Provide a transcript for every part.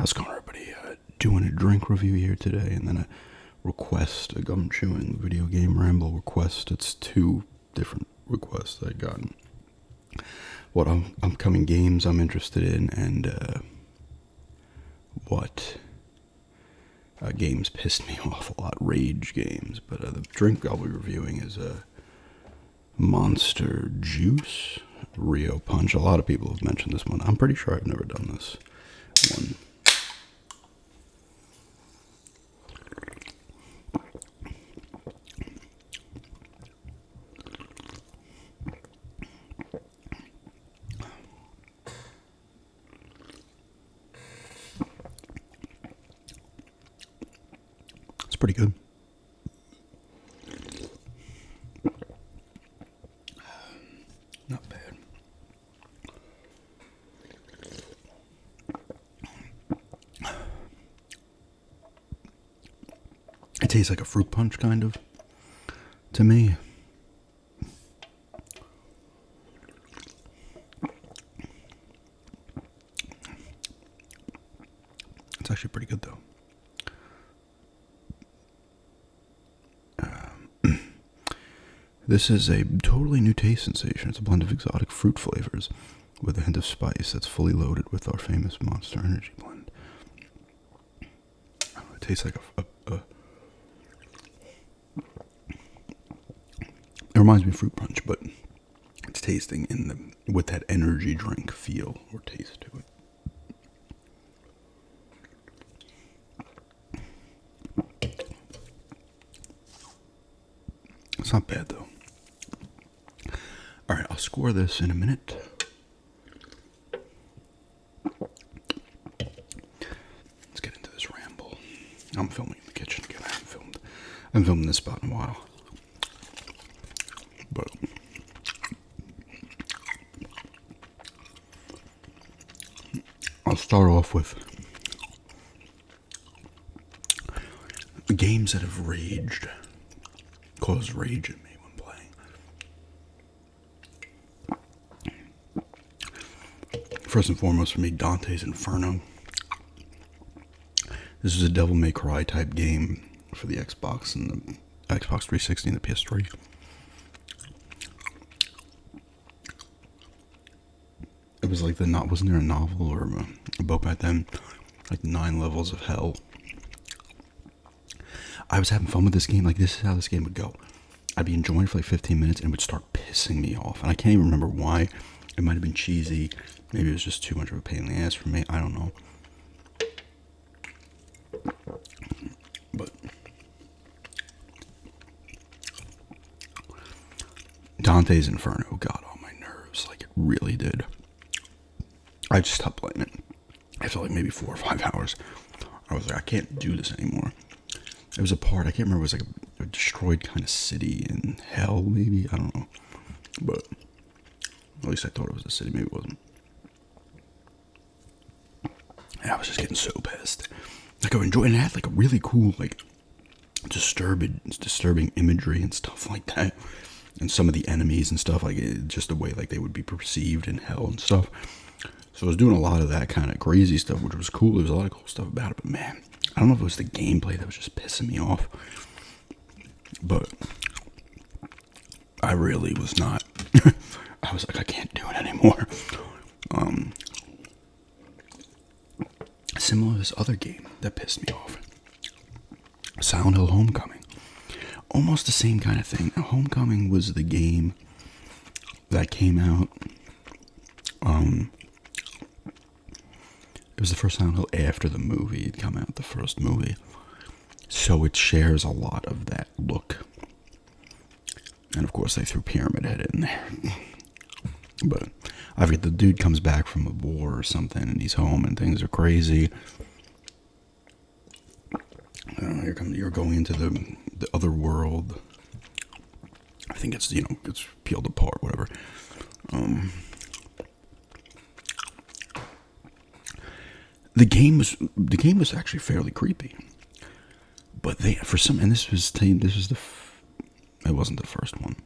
How's it going, everybody? Doing a drink review here today, and then a request, a gum chewing video game Ramble request. It's two different requests I've gotten. What upcoming games I'm interested in, and what games pissed me off a lot. Rage games. But the drink I'll be reviewing is Monster Juice Rio Punch. A lot of people have mentioned this one. I'm pretty sure I've never done this one. It's pretty good. Not bad. It tastes like a fruit punch, kind of, to me. It's actually pretty good, though. This is a totally new taste sensation. It's a blend of exotic fruit flavors with a hint of spice that's fully loaded with our famous Monster Energy blend. It tastes like it reminds me of fruit punch, but it's tasting with that energy drink feel or taste to it. It's not bad, though. Alright, I'll score this in a minute. Let's get into this ramble. I'm filming in the kitchen again. I haven't filmed this spot in a while. But I'll start off with games that have caused rage in me when playing. First and foremost for me, Dante's Inferno. This is a Devil May Cry type game for the Xbox and the Xbox 360 and the PS3. It was like wasn't there a novel or a book back then? Like 9 levels of hell. I was having fun with this game. Like, this is how this game would go. I'd be enjoying it for like 15 minutes and it would start pissing me off. And I can't even remember why. It might have been cheesy. Maybe it was just too much of a pain in the ass for me. I don't know. But Dante's Inferno got on my nerves. Like, it really did. I just stopped playing it after like maybe 4 or 5 hours. I was like, I can't do this anymore. It was a part, I can't remember, it was like a destroyed kind of city in hell, maybe? I don't know. But at least I thought it was a city, maybe it wasn't. And I was just getting so pissed. Like, I was enjoying it. It had like a really cool, like, disturbing imagery and stuff like that. And some of the enemies and stuff, like, just the way like they would be perceived in hell and stuff. So I was doing a lot of that kind of crazy stuff, which was cool. There was a lot of cool stuff about it, but man, I don't know if it was the gameplay that was just pissing me off, but I really was not. I was like, I can't do it anymore. Similar to this other game that pissed me off, Silent Hill Homecoming. Almost the same kind of thing. Now, Homecoming was the game that came out. It was the first Silent Hill after the movie had come out, the first movie. So it shares a lot of that look. And of course they threw Pyramid Head in there. But I forget, the dude comes back from a war or something and he's home and things are crazy. You're going into the other world. I think it's, it's peeled apart, whatever. The game was actually fairly creepy, but it wasn't the first one.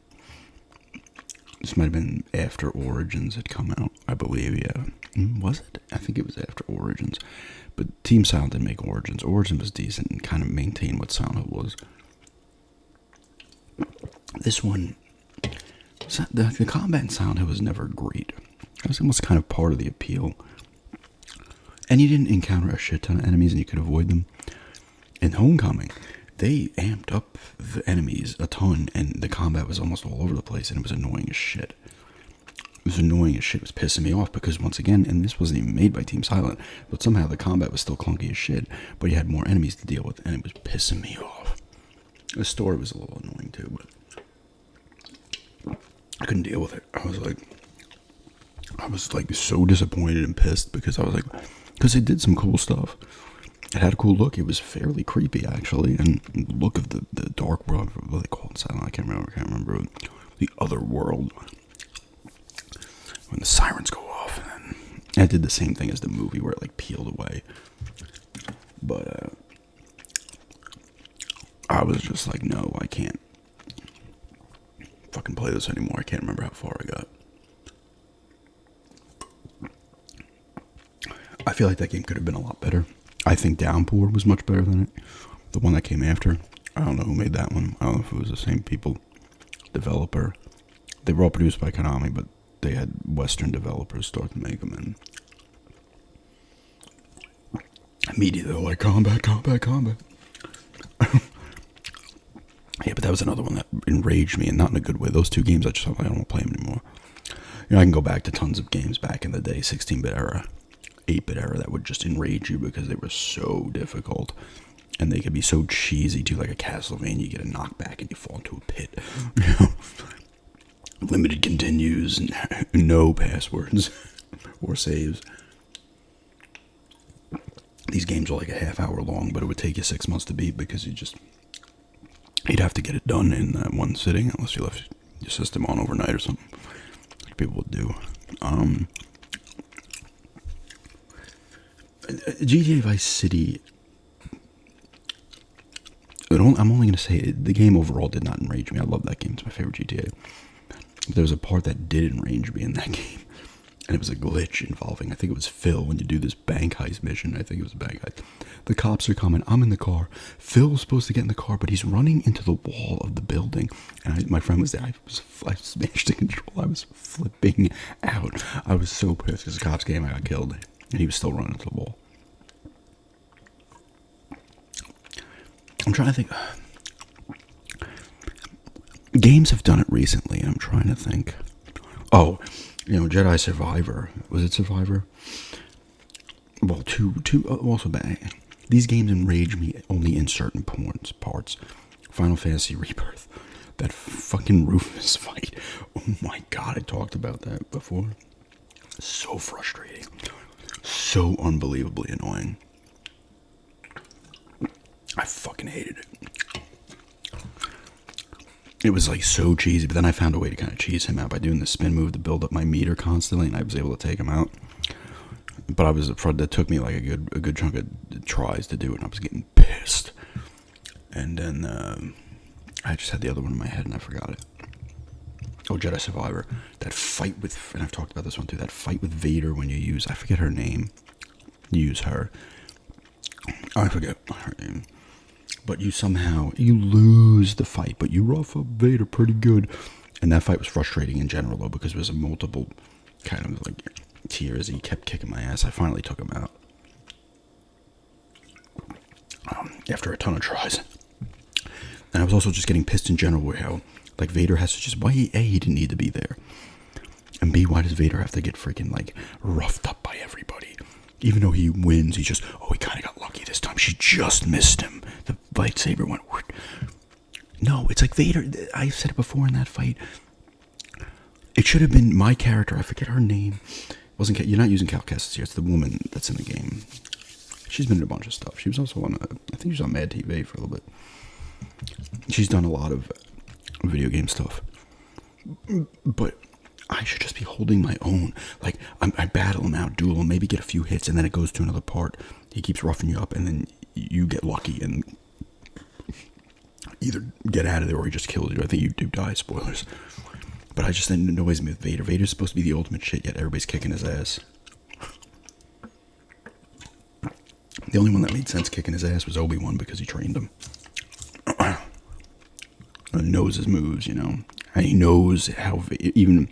This might have been after Origins had come out, I believe, yeah. Was it? I think it was after Origins. But Team Silent didn't make Origins. Origins was decent and kind of maintained what Silent Hill was. This one, the combat in Silent Hill was never great. It was almost kind of part of the appeal. And you didn't encounter a shit ton of enemies and you could avoid them. In Homecoming, they amped up the enemies a ton and the combat was almost all over the place and it was annoying as shit. It was annoying as shit. It was pissing me off because once again, and this wasn't even made by Team Silent, but somehow the combat was still clunky as shit, but you had more enemies to deal with and it was pissing me off. The story was a little annoying too, but I couldn't deal with it. I was like so disappointed and pissed because because it did some cool stuff. It had a cool look. It was fairly creepy actually, and the look of the dark world, what they call it, Silent, I can't remember the other world. When the sirens go off, and then it did the same thing as the movie where it like peeled away. But I was just like, no, I can't fucking play this anymore. I can't remember how far I got. I feel like that game could have been a lot better. I think Downpour was much better than it. The one that came after, I don't know who made that one. I don't know if it was the same people, developer. They were all produced by Konami, but they had Western developers start to make them, and immediately they're like, combat. Yeah, but that was another one that enraged me, and not in a good way. Those two games, I just thought, I don't want to play them anymore. You know, I can go back to tons of games back in the day, 16-bit era, 8-bit era, that would just enrage you because they were so difficult. And they could be so cheesy, too, like a Castlevania. You get a knockback and you fall into a pit. You know? Limited continues, no passwords or saves. These games are like a half hour long, but it would take you 6 months to beat because you'd have to get it done in that one sitting, unless you left your system on overnight or something, like people would do. GTA Vice City, I'm only going to say the game overall did not enrage me. I love that game. It's my favorite GTA. There was a part that did enrage me in that game, and it was a glitch involving, I think it was Phil, when you do this bank heist mission. I think it was a bank heist. The cops are coming. I'm in the car. Phil's supposed to get in the car, but he's running into the wall of the building. And my friend was there. I smashed the control. I was flipping out. I was so pissed because the cops came. I got killed, and he was still running into the wall. I'm trying to think. Games have done it recently, and I'm trying to think. Oh, Jedi Survivor. Was it Survivor? Well, also bad. These games enrage me only in certain parts. Final Fantasy Rebirth. That fucking Rufus fight. Oh my god, I talked about that before. So frustrating. So unbelievably annoying. I fucking hated it. It was like so cheesy, but then I found a way to kind of cheese him out by doing the spin move to build up my meter constantly, and I was able to take him out. But that took me like a good chunk of tries to do it, and I was getting pissed. And then I just had the other one in my head, and I forgot it. Oh, Jedi Survivor. That fight with, and I've talked about this one too, that fight with Vader when you use, I forget her name. You use her. I forget her name. But you lose the fight, but you rough up Vader pretty good. And that fight was frustrating in general, though, because it was a multiple kind of like tiers. He kept kicking my ass. I finally took him out. After a ton of tries. And I was also just getting pissed in general with how, like, Vader has to just, he didn't need to be there. And B, why does Vader have to get freaking, like, roughed up by everybody? Even though he wins, he kind of got lucky this time. She just missed him. The lightsaber went. No, it's like Vader. I said it before in that fight. It should have been my character. I forget her name. You're not using Cal Kestis here. It's the woman that's in the game. She's been in a bunch of stuff. She was also on. I think she was on Mad TV for a little bit. She's done a lot of video game stuff. But I should just be holding my own. Like, I battle him out, duel him, maybe get a few hits, and then it goes to another part. He keeps roughing you up, and then you get lucky and either get out of there or he just kills you. I think you do die, spoilers. But I just think it annoys me with Vader. Vader's supposed to be the ultimate shit, yet everybody's kicking his ass. The only one that made sense kicking his ass was Obi-Wan because he trained him. And knows his moves, you know. And he knows how, even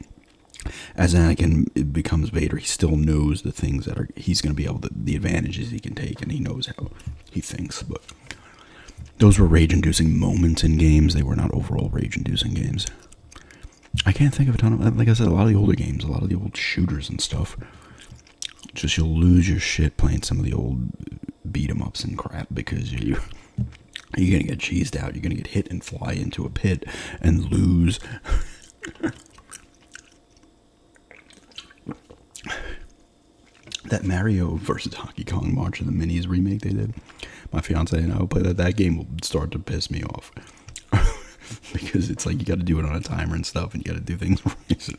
as Anakin becomes Vader, he still knows the things that he's going to be able to, the advantages he can take, and he knows how he thinks. But those were rage-inducing moments in games. They were not overall rage-inducing games. I can't think of a ton of, like I said, a lot of the older games, a lot of the old shooters and stuff. Just you'll lose your shit playing some of the old beat-em-ups and crap because you're going to get cheesed out. You're going to get hit and fly into a pit and lose. That Mario versus Donkey Kong March of the Minis remake they did, my fiance and I will play that. That game will start to piss me off. Because it's like you got to do it on a timer and stuff, and you got to do things right.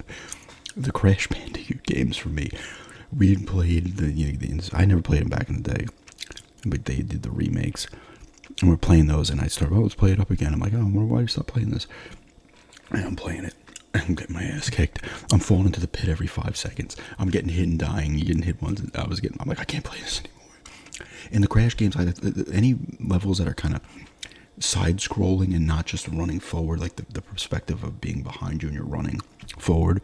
The Crash Bandicoot games for me, we had played I never played them back in the day, but they did the remakes, and we're playing those, and I started, let's play it up again. I'm like, why do you stop playing this? And I'm playing it, and I'm getting my ass kicked. I'm falling into the pit every 5 seconds. I'm getting hit and dying. You getting hit once. I'm like, I can't play this anymore. In the Crash games, any levels that are kind of side-scrolling and not just running forward, like the perspective of being behind you and you're running forward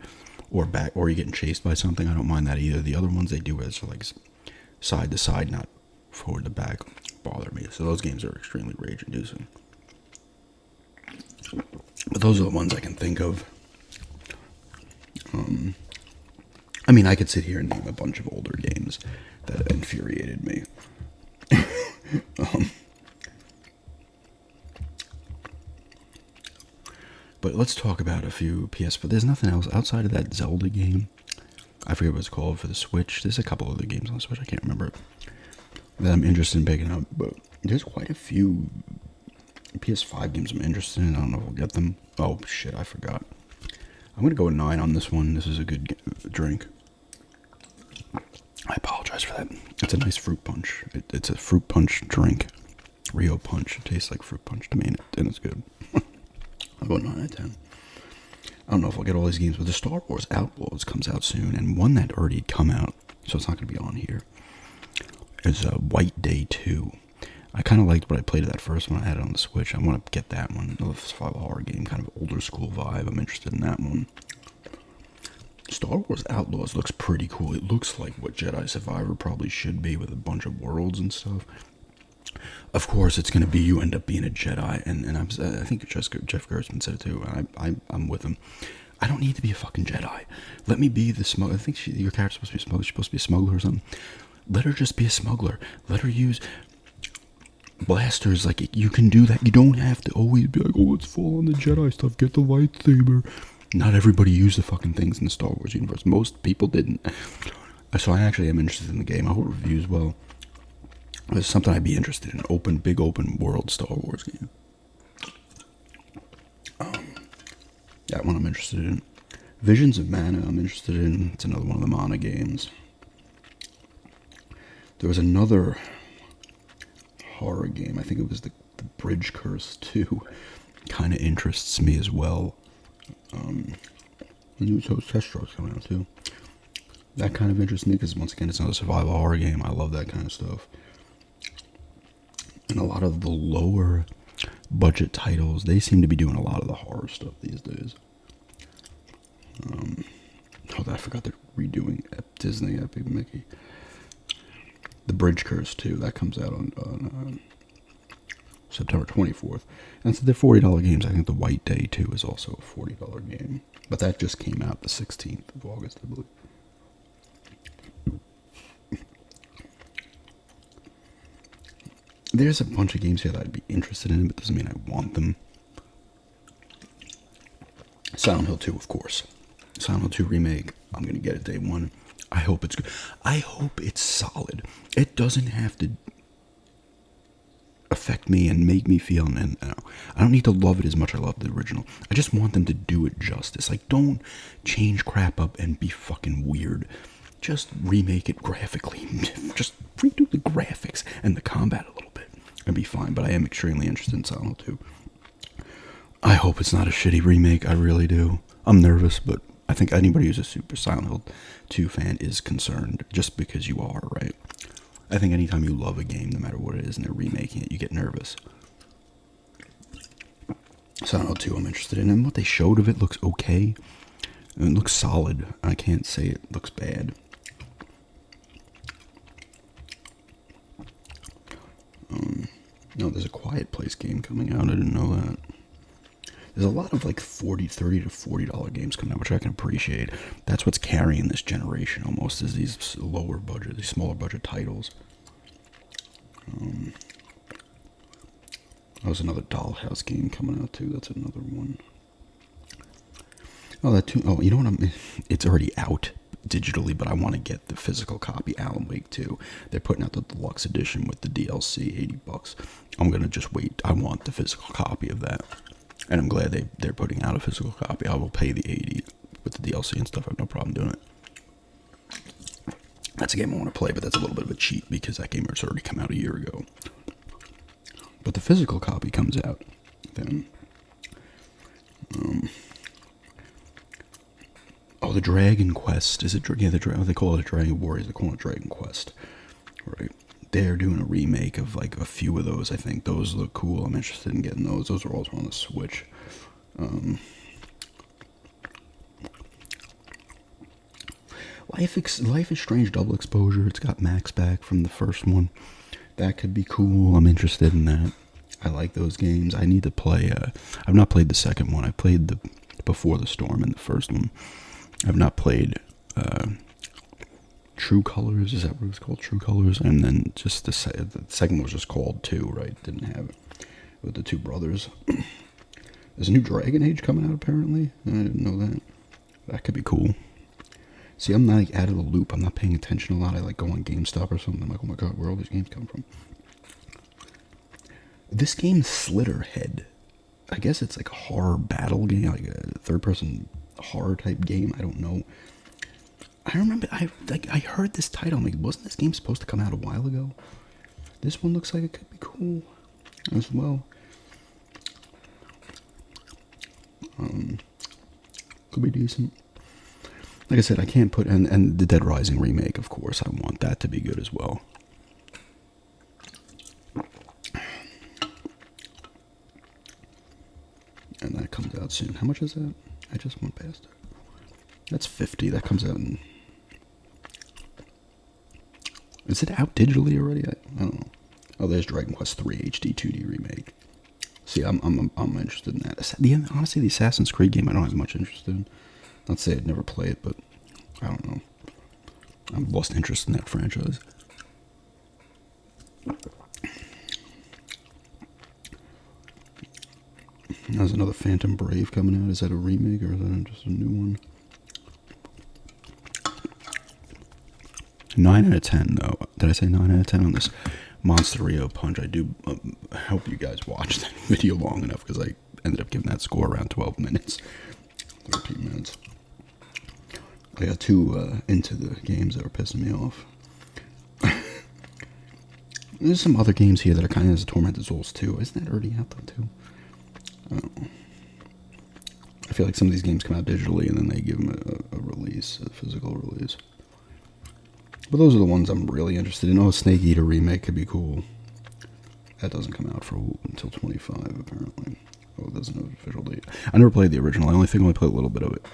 or back, or you're getting chased by something, I don't mind that either. The other ones they do as like side to side, not forward to back, bother me. So those games are extremely rage-inducing. But those are the ones I can think of. I mean, I could sit here and name a bunch of older games that infuriated me. But let's talk about a few PS. But there's nothing else outside of that Zelda game. I forget what it's called for the Switch. There's a couple other games on the Switch. I can't remember that I'm interested in picking up. But there's quite a few PS5 games I'm interested in. I don't know if I'll get them. Oh shit, I forgot. I'm gonna go with 9 on this one. This is a good drink. I apologize for that. It's a nice fruit punch. It's a fruit punch drink. Rio Punch. It tastes like fruit punch to me, and it's good. I'll go 9 out of 10. I don't know if I'll get all these games, but the Star Wars Outlaws comes out soon, and one that already come out, so it's not going to be on here, is White Day 2. I kind of liked what I played of that first one. I had it on the Switch. I want to get that one. Another survival horror game, kind of older school vibe. I'm interested in that one. Star Wars Outlaws looks pretty cool. It looks like what Jedi Survivor probably should be, with a bunch of worlds and stuff. Of course, it's going to be you end up being a Jedi, and I think Jeff Gerstmann said it too, and I'm with him. I don't need to be a fucking Jedi. Let me be the smuggler. I think your character's supposed to be a smuggler. She's supposed to be a smuggler or something. Let her just be a smuggler. Let her use blasters. Like, you can do that. You don't have to always be like, let's fall on the Jedi stuff. Get the lightsaber. Not everybody used the fucking things in the Star Wars universe. Most people didn't. So I actually am interested in the game. I hope it reviews well. It's something I'd be interested in. Big open world Star Wars game. That one I'm interested in. Visions of Mana I'm interested in. It's another one of the Mana games. There was another horror game. I think it was the Bridge Curse 2. Kind of interests me as well. The new Testro's coming out too. That kind of interests me because, once again, it's another survival horror game. I love that kind of stuff. And a lot of the lower budget titles, they seem to be doing a lot of the horror stuff these days. I forgot they're redoing Disney Epic Mickey. The Bridge Curse 2, that comes out on September 24th. And so they're $40 games. I think the White Day 2 is also a $40 game. But that just came out the 16th of August, I believe. There's a bunch of games here that I'd be interested in, but doesn't mean I want them. Silent Hill 2, of course. Silent Hill 2 remake. I'm going to get it day one. I hope it's good. I hope it's solid. It doesn't have to affect me and make me feel, and I don't need to love it as much as I love the original. I just want them to do it justice. Like, don't change crap up and be fucking weird. Just remake it graphically. Just redo the graphics and the combat a little bit and be fine. But I am extremely interested in Silent Hill 2. I hope it's not a shitty remake. I really do. I'm nervous, but I think anybody who's a super Silent Hill 2 fan is concerned, just because you are, right? I think anytime you love a game, no matter what it is, and they're remaking it, you get nervous. Silent Hill 2 I'm interested in, and what they showed of it looks okay. It looks solid. I can't say it looks bad. No, there's a Quiet Place game coming out. I didn't know that. There's a lot of like $30 to $40 games coming out, which I can appreciate. That's what's carrying this generation almost, is these lower budget, these smaller budget titles. There's another Dollhouse game coming out too. That's another one. Oh, that too. Oh, you know what? It's already out digitally, but I want to get the physical copy. Alan Wake 2. They're putting out the deluxe edition with the DLC, $80. I'm gonna just wait. I want the physical copy of that, and I'm glad they're putting out a physical copy. I will pay the $80 with the DLC and stuff. I have no problem doing it. That's a game I want to play, but that's a little bit of a cheat because that game has already come out a year ago. But the physical copy comes out then. Oh, the Dragon Quest. Is it? Yeah, they call it a Dragon Warriors. They call it Dragon Quest. Right. They're doing a remake of like a few of those. I think those look cool. I'm interested in getting those. Those are also on the Switch. Life is Strange Double Exposure. It's got Max back from the first one. That could be cool. I'm interested in that. I like those games. I need to play. I've not played the second one. I played the Before the Storm in the first one. I've not played True Colors. Is that what it was called? True Colors. And then just the second one was just called 2, right? Didn't have it with the two brothers. There's a new Dragon Age coming out apparently. I didn't know that. That could be cool. See, I'm not like out of the loop. I'm not paying attention a lot. I like go on GameStop or something. I'm like, oh my god, where all these games come from? This game, Slitterhead. I guess it's like a horror battle game, like a third-person horror type game. I don't know. I remember I heard this title. I'm like, wasn't this game supposed to come out a while ago? This one looks like it could be cool as well. Could be decent. Like I said, I can't put and the Dead Rising remake, of course. I want that to be good as well. And that comes out soon. How much is that? I just went past it. That's $50. That comes out in... Is it out digitally already? I don't know. Oh, there's Dragon Quest 3 HD 2D remake. See, I'm interested in that. Honestly, the Assassin's Creed game I don't have much interest in. Not to say I'd never play it, but I don't know. I've lost interest in that franchise. There's another Phantom Brave coming out. Is that a remake or is that just a new one? 9 out of 10, though. Did I say 9 out of 10 on this Monsterio Punch? I do hope you guys watched that video long enough because I ended up giving that score around 12 minutes. 13 minutes. I got too into the games that were pissing me off. There's some other games here that are kind of as Tormented Souls 2. Isn't that already out though, too? I don't know. I feel like some of these games come out digitally and then they give them a release, a physical release. But those are the ones I'm really interested in. Oh, Snake Eater remake could be cool. That doesn't come out until 25, apparently. Oh, it doesn't have an official date. I never played the original. I only played a little bit of it.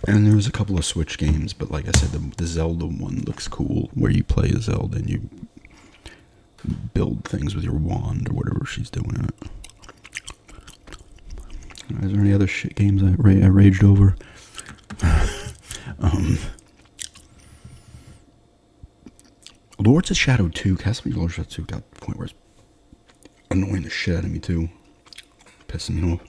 And there was a couple of Switch games, but like I said, the Zelda one looks cool, where you play as Zelda and you build things with your wand or whatever she's doing in it. Is there any other shit games I raged over? Lords of Shadow 2, Castlevania Lords of Shadow 2 got to the point where it's annoying the shit out of me too. Pissing me off.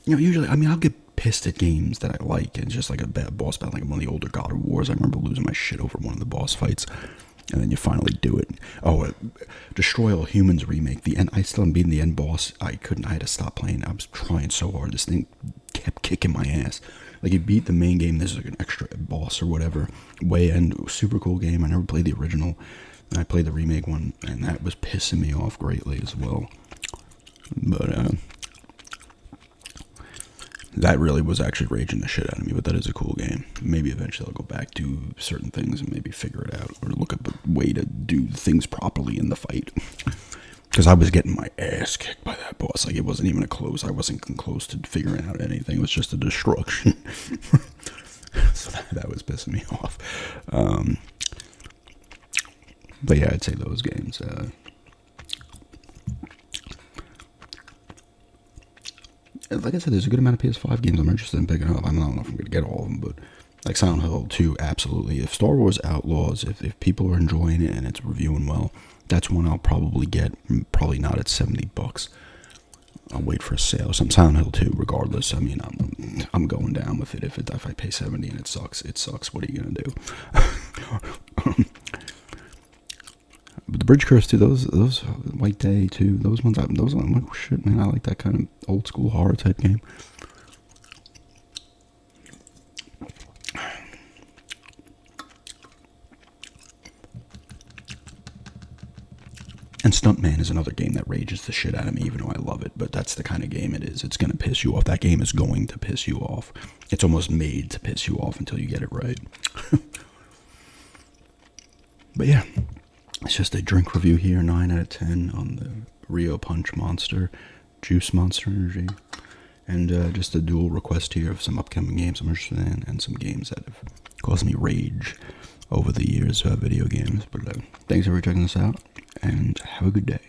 You know, usually, I mean, I'll get pissed at games that I like, and it's just like a bad boss battle, like one of the older God of Wars. I remember losing my shit over one of the boss fights, and then you finally do it. Oh, Destroy All Humans remake. I still haven't beaten the end boss. I had to stop playing. I was trying so hard. This thing kept kicking my ass. Like, you beat the main game, there's like an extra boss or whatever. Way end, super cool game. I never played the original. I played the remake one, and that was pissing me off greatly as well. But that really was actually raging the shit out of me. But that is a cool game. Maybe eventually I'll go back to certain things and maybe figure it out, or look up a way to do things properly in the fight. Because I was getting my ass kicked by that boss. Like, it wasn't even a close. I wasn't close to figuring out anything. It was just a destruction. So that was pissing me off. But yeah, I'd say those games. Like I said, there's a good amount of PS5 games I'm interested in picking up. I don't know if I'm going to get all of them, but like Silent Hill 2, absolutely. If Star Wars Outlaws, if people are enjoying it and it's reviewing well, that's one I'll probably get. Probably not at $70. I'll wait for a sale. Some Silent Hill 2, regardless. I mean, I'm going down with it. If I pay $70 and it sucks, it sucks. What are you gonna do? But the Bridge Curse too, those White Day too, those ones, I'm like, oh shit, man, I like that kind of old school horror type game. And Stuntman is another game that rages the shit out of me, even though I love it. But that's the kind of game it is. It's going to piss you off. That game is going to piss you off. It's almost made to piss you off until you get it right. But yeah, it's just a drink review here, 9 out of 10 on the Rio Punch Monster, Juice Monster Energy. And just a dual request here of some upcoming games I'm interested in, and some games that have caused me rage over the years, video games. But thanks for checking this out, and have a good day.